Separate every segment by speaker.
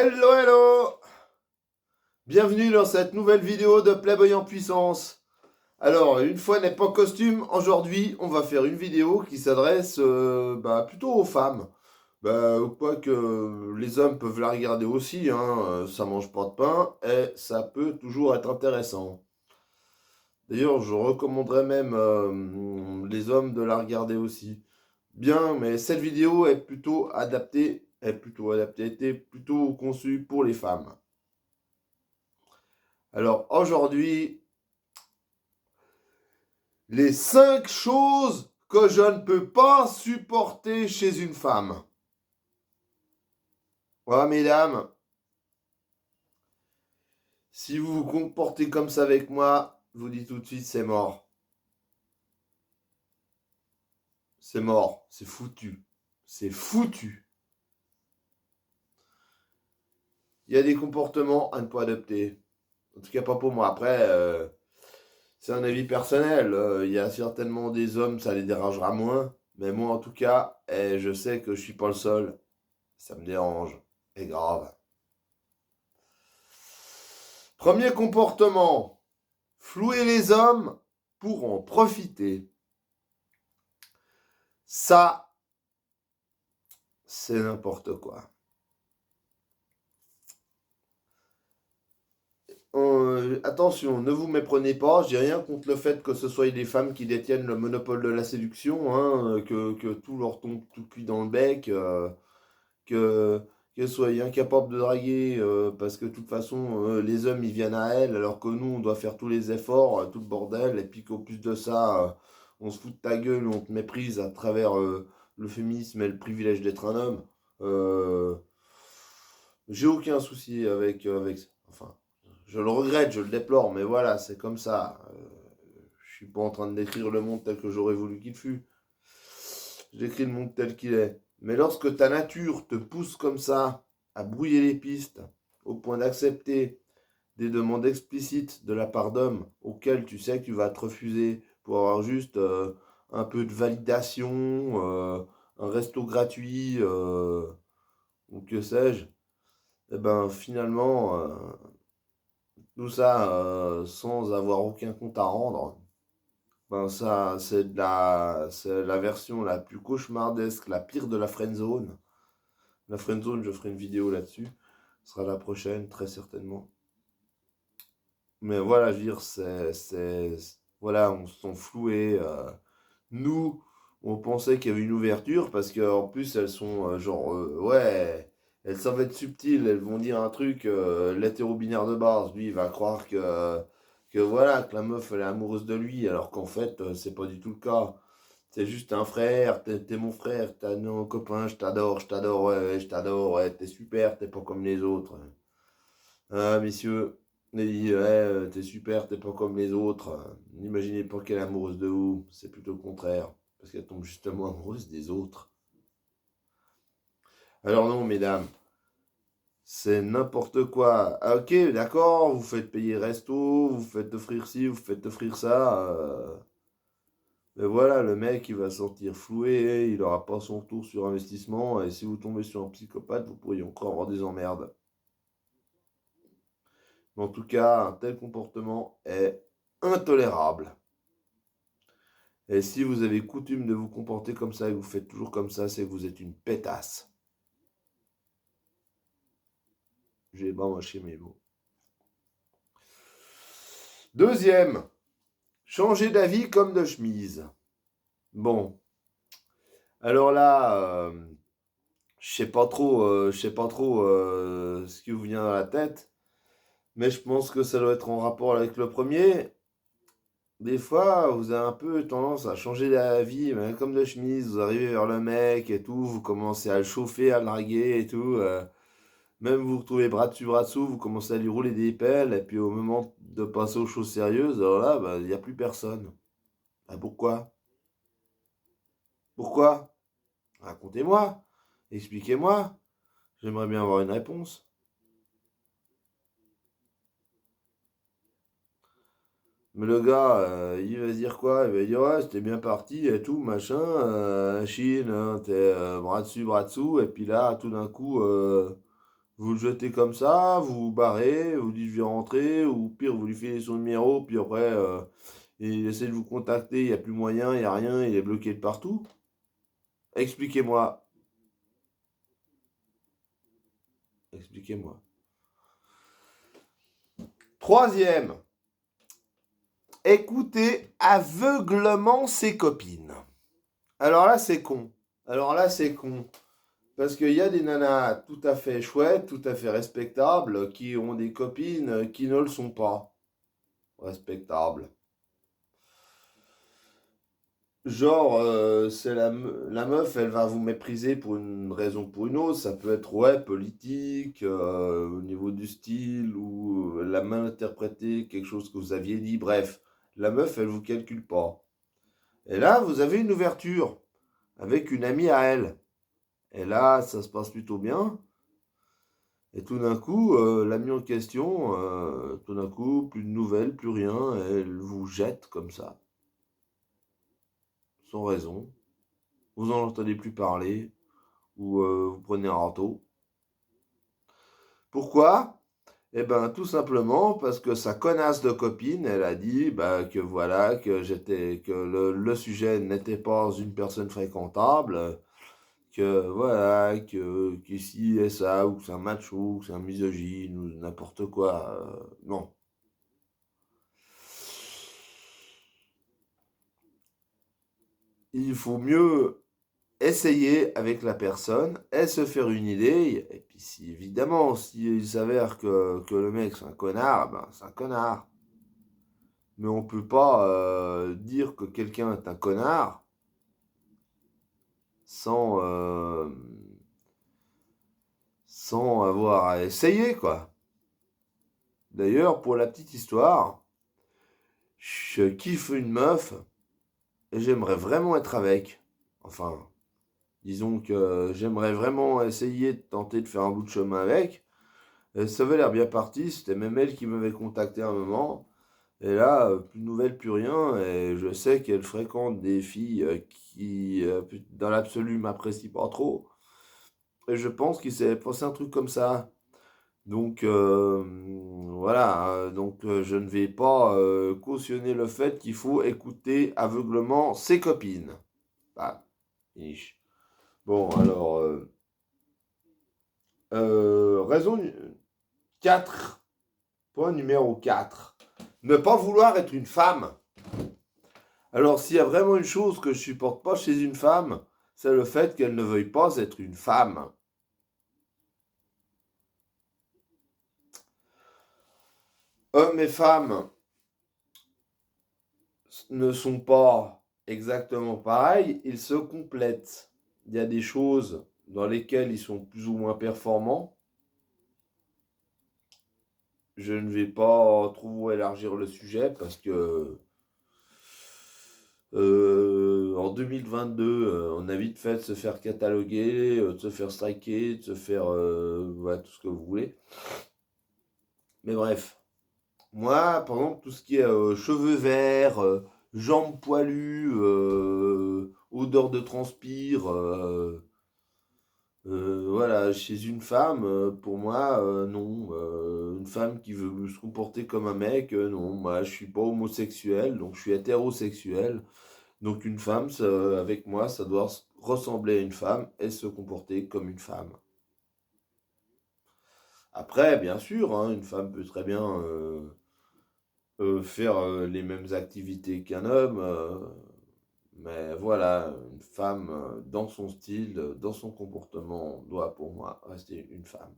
Speaker 1: Hello, hello! Bienvenue dans cette nouvelle vidéo de Playboy en puissance. Alors, une fois n'est pas costume, aujourd'hui, on va faire une vidéo qui s'adresse plutôt aux femmes. Quoique les hommes peuvent la regarder aussi, hein, ça mange pas de pain et ça peut toujours être intéressant. D'ailleurs, je recommanderais même les hommes de la regarder aussi. Bien, mais cette vidéo est était plutôt conçue pour les femmes. Alors aujourd'hui, les 5 choses que je ne peux pas supporter chez une femme. Voilà, mesdames, si vous vous comportez comme ça avec moi, je vous dis tout de suite, c'est mort. C'est mort, c'est foutu. C'est foutu. Il y a des comportements à ne pas adopter. En tout cas, pas pour moi. Après, c'est un avis personnel. Il y a certainement des hommes, ça les dérangera moins. Mais moi, en tout cas, je sais que je suis pas le seul. Ça me dérange. Et grave. Premier comportement. Flouer les hommes pour en profiter. Ça, c'est n'importe quoi. Attention, ne vous méprenez pas, j'ai rien contre le fait que ce soit des femmes qui détiennent le monopole de la séduction, hein, que tout leur tombe tout cuit dans le bec, que qu'elles soient incapables de draguer, parce que de toute façon, les hommes ils viennent à elles, alors que nous on doit faire tous les efforts, tout le bordel, et puis qu'au plus de ça, on se fout de ta gueule, on te méprise à travers le féminisme et le privilège d'être un homme. Euh, j'ai aucun souci avec ça. Enfin, je le regrette, je le déplore, mais voilà, c'est comme ça. Je suis pas en train de décrire le monde tel que j'aurais voulu qu'il fût. Je décris le monde tel qu'il est. Mais lorsque ta nature te pousse comme ça à brouiller les pistes, au point d'accepter des demandes explicites de la part d'hommes auxquelles tu sais que tu vas te refuser pour avoir juste un peu de validation, un resto gratuit, ou que sais-je, et ben finalement, tout ça sans avoir aucun compte à rendre, ben ça c'est la version la plus cauchemardesque, la pire de la friendzone. La friendzone, je ferai une vidéo là-dessus. Ce sera la prochaine, très certainement. Mais voilà, je veux dire, voilà, on se sent floué. Nous, on pensait qu'il y avait une ouverture parce qu'en plus, elles sont ouais, elles savent être subtiles. Elles vont dire un truc, l'hétéro-binaire de base, lui, il va croire que voilà, que la meuf, elle est amoureuse de lui, alors qu'en fait, c'est pas du tout le cas. C'est juste un frère, t'es mon frère, t'es mon copain, je t'adore, ouais, je t'adore, ouais, t'es super, t'es pas comme les autres. Ah, messieurs, il dit, ouais, t'es super, t'es pas comme les autres. N'imaginez pas qu'elle est amoureuse de vous, c'est plutôt le contraire, parce qu'elle tombe justement amoureuse des autres. Alors non, mesdames, c'est n'importe quoi. Ah, ok, d'accord, vous faites payer resto, vous faites offrir ci, vous faites offrir ça. Mais voilà, le mec, il va se sentir floué, il n'aura pas son retour sur investissement, et si vous tombez sur un psychopathe, vous pourriez encore avoir des emmerdes. Mais en tout cas, un tel comportement est intolérable. Et si vous avez coutume de vous comporter comme ça et que vous faites toujours comme ça, c'est que vous êtes une pétasse. J'ai pas mâché mes mots. Deuxième, changer d'avis comme de chemise. Bon, alors là, je sais pas trop ce qui vous vient à la tête, mais je pense que ça doit être en rapport avec le premier. Des fois, vous avez un peu tendance à changer d'avis, mais comme de chemise, vous arrivez vers le mec et tout, vous commencez à le chauffer, à le larguer et tout. Même vous retrouvez bras dessous, vous commencez à lui rouler des pelles, et puis au moment de passer aux choses sérieuses, alors là, bah, il n'y a plus personne. Ah, pourquoi? Pourquoi? Racontez-moi, expliquez-moi, j'aimerais bien avoir une réponse. Mais le gars, il va se dire quoi? Il va dire, ouais, c'était bien parti et tout, machin, Chine, hein, t'es bras dessus, et puis là, tout d'un coup, Vous le jetez comme ça, vous vous barrez, vous dites je vais rentrer, ou pire, vous lui filez son numéro, puis après, il essaie de vous contacter, il n'y a plus moyen, il n'y a rien, il est bloqué de partout. Expliquez-moi. Expliquez-moi. Troisième, écouter aveuglement ses copines. Alors là, c'est con. Alors là, c'est con. Parce qu'il y a des nanas tout à fait chouettes, tout à fait respectables, qui ont des copines qui ne le sont pas respectables. Genre, c'est la meuf, elle va vous mépriser pour une raison ou pour une autre. Ça peut être, ouais, politique, au niveau du style, ou elle a mal interprété quelque chose que vous aviez dit. Bref, la meuf, elle vous calcule pas. Et là, vous avez une ouverture avec une amie à elle. Et là, ça se passe plutôt bien. Et tout d'un coup, l'amie en question, tout d'un coup, plus de nouvelles, plus rien. Elle vous jette comme ça, sans raison. Vous n'en entendez plus parler. Ou vous prenez un râteau. Pourquoi? Eh ben tout simplement parce que sa connasse de copine, elle a dit bah, que voilà, que le sujet n'était pas une personne fréquentable, que voilà, que si et ça, ou que c'est un macho, ou que c'est un misogyne, ou n'importe quoi. Non. Il faut mieux essayer avec la personne et se faire une idée. Et puis si évidemment, s'il s'avère que le mec c'est un connard, ben c'est un connard. Mais on peut pas dire que quelqu'un est un connard sans, sans avoir à essayer, quoi. D'ailleurs, pour la petite histoire, je kiffe une meuf et j'aimerais vraiment être avec. Enfin, disons que j'aimerais vraiment essayer de tenter de faire un bout de chemin avec. Et ça avait l'air bien parti, c'était même elle qui m'avait contacté un moment. Et là, plus de nouvelles, plus rien. Et je sais qu'elle fréquente des filles qui, dans l'absolu, m'apprécient pas trop. Et je pense qu'il s'est passé un truc comme ça. Donc, voilà. Donc, je ne vais pas cautionner le fait qu'il faut écouter aveuglement ses copines. Ah, finish. Bon, alors, raison 4. Point numéro 4. Ne pas vouloir être une femme. Alors, s'il y a vraiment une chose que je supporte pas chez une femme, c'est le fait qu'elle ne veuille pas être une femme. Hommes et femmes ne sont pas exactement pareils, ils se complètent. Il y a des choses dans lesquelles ils sont plus ou moins performants. Je ne vais pas trop élargir le sujet parce que en 2022, on a vite fait de se faire cataloguer, de se faire striker, de se faire voilà, tout ce que vous voulez. Mais bref, moi, par exemple, tout ce qui est cheveux verts, jambes poilues, odeur de transpire, voilà, chez une femme, pour moi, non. Une femme qui veut se comporter comme un mec, non. Moi, je suis pas homosexuel, donc je suis hétérosexuel. Donc une femme, avec moi, ça doit ressembler à une femme et se comporter comme une femme. Après, bien sûr, hein, une femme peut très bien faire les mêmes activités qu'un homme, mais voilà, une femme, dans son style, dans son comportement, doit pour moi rester une femme.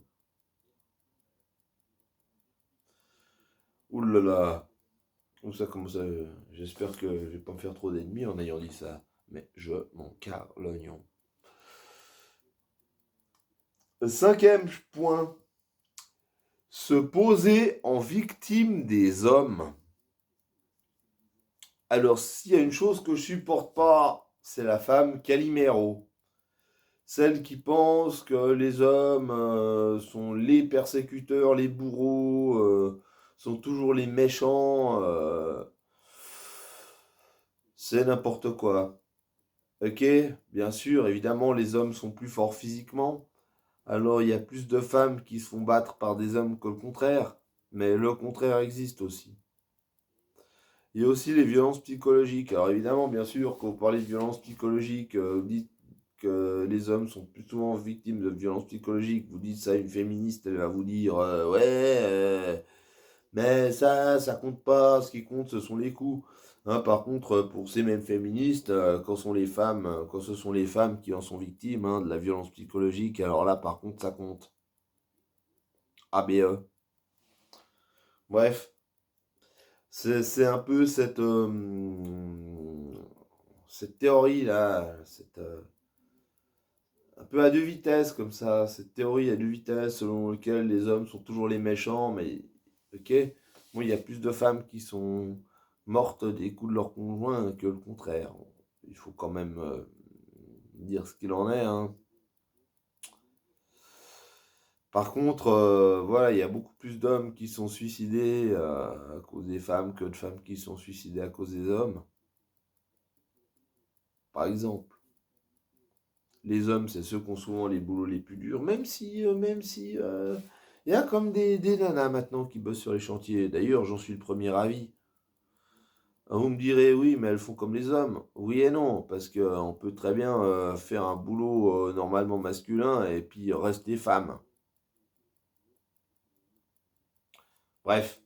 Speaker 1: Ouh là là, où ça commence à... J'espère que je vais pas me faire trop d'ennemis en ayant dit ça, mais je m'en carre l'oignon. Cinquième point, se poser en victime des hommes. Alors, s'il y a une chose que je supporte pas, c'est la femme Calimero. Celle qui pense que les hommes sont les persécuteurs, les bourreaux, sont toujours les méchants. C'est n'importe quoi. Ok, bien sûr, évidemment, les hommes sont plus forts physiquement, Alors il y a plus de femmes qui se font battre par des hommes que le contraire, mais le contraire existe aussi. Il y a aussi les violences psychologiques. Alors évidemment, bien sûr, quand vous parlez de violences psychologiques, vous dites que les hommes sont plus souvent victimes de violences psychologiques. Vous dites ça à une féministe, elle va vous dire ouais, mais ça compte pas. Ce qui compte, ce sont les coups. Hein, par contre, pour ces mêmes féministes, quand ce sont les femmes qui en sont victimes, hein, de la violence psychologique, alors là, par contre, ça compte. ABE. Bref, c'est un peu cette théorie-là, un peu à deux vitesses comme ça, cette théorie à deux vitesses selon laquelle les hommes sont toujours les méchants, mais ok, bon, il y a plus de femmes qui sont mortes des coups de leur conjoint que le contraire. Il faut quand même dire ce qu'il en est, hein. Par contre, voilà, il y a beaucoup plus d'hommes qui sont suicidés à cause des femmes que de femmes qui sont suicidées à cause des hommes, par exemple. Les hommes, c'est ceux qui ont souvent les boulots les plus durs, même si, il y a comme des nanas maintenant qui bossent sur les chantiers. D'ailleurs, j'en suis le premier ravi. Vous me direz, oui, mais elles font comme les hommes. Oui et non, parce qu'on peut très bien faire un boulot normalement masculin et puis rester femme. Bref,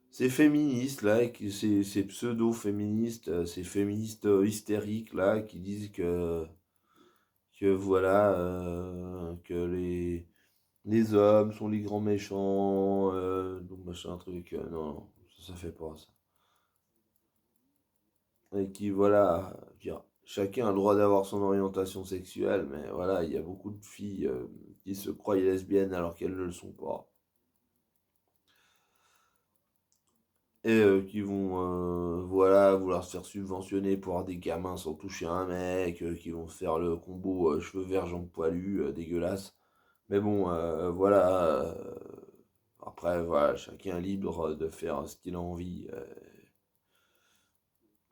Speaker 1: ces féministes là, ces pseudo-féministes, ces féministes hystériques là, qui disent que voilà, que les hommes sont les grands méchants, donc machin truc, non, ça fait pas ça. Et qui, voilà, chacun a le droit d'avoir son orientation sexuelle, mais voilà, il y a beaucoup de filles qui se croient lesbiennes alors qu'elles ne le sont pas. Et qui vont, voilà, vouloir se faire subventionner pour avoir des gamins sans toucher un mec, qui vont faire le combo cheveux verts, jambes poilues, dégueulasse. Mais bon, voilà. Après, voilà, chacun est libre de faire ce qu'il a envie.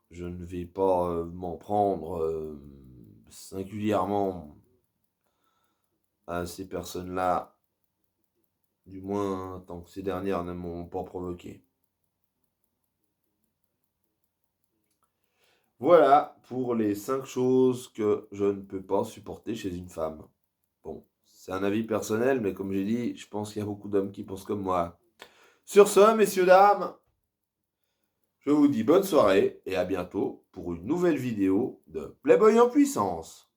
Speaker 1: Je ne vais pas m'en prendre singulièrement à ces personnes-là, du moins tant que ces dernières ne m'ont pas provoqué. Voilà pour les 5 choses que je ne peux pas supporter chez une femme. Bon, c'est un avis personnel, mais comme j'ai dit, je pense qu'il y a beaucoup d'hommes qui pensent comme moi. Sur ce, messieurs, dames, je vous dis bonne soirée et à bientôt pour une nouvelle vidéo de Playboy en puissance.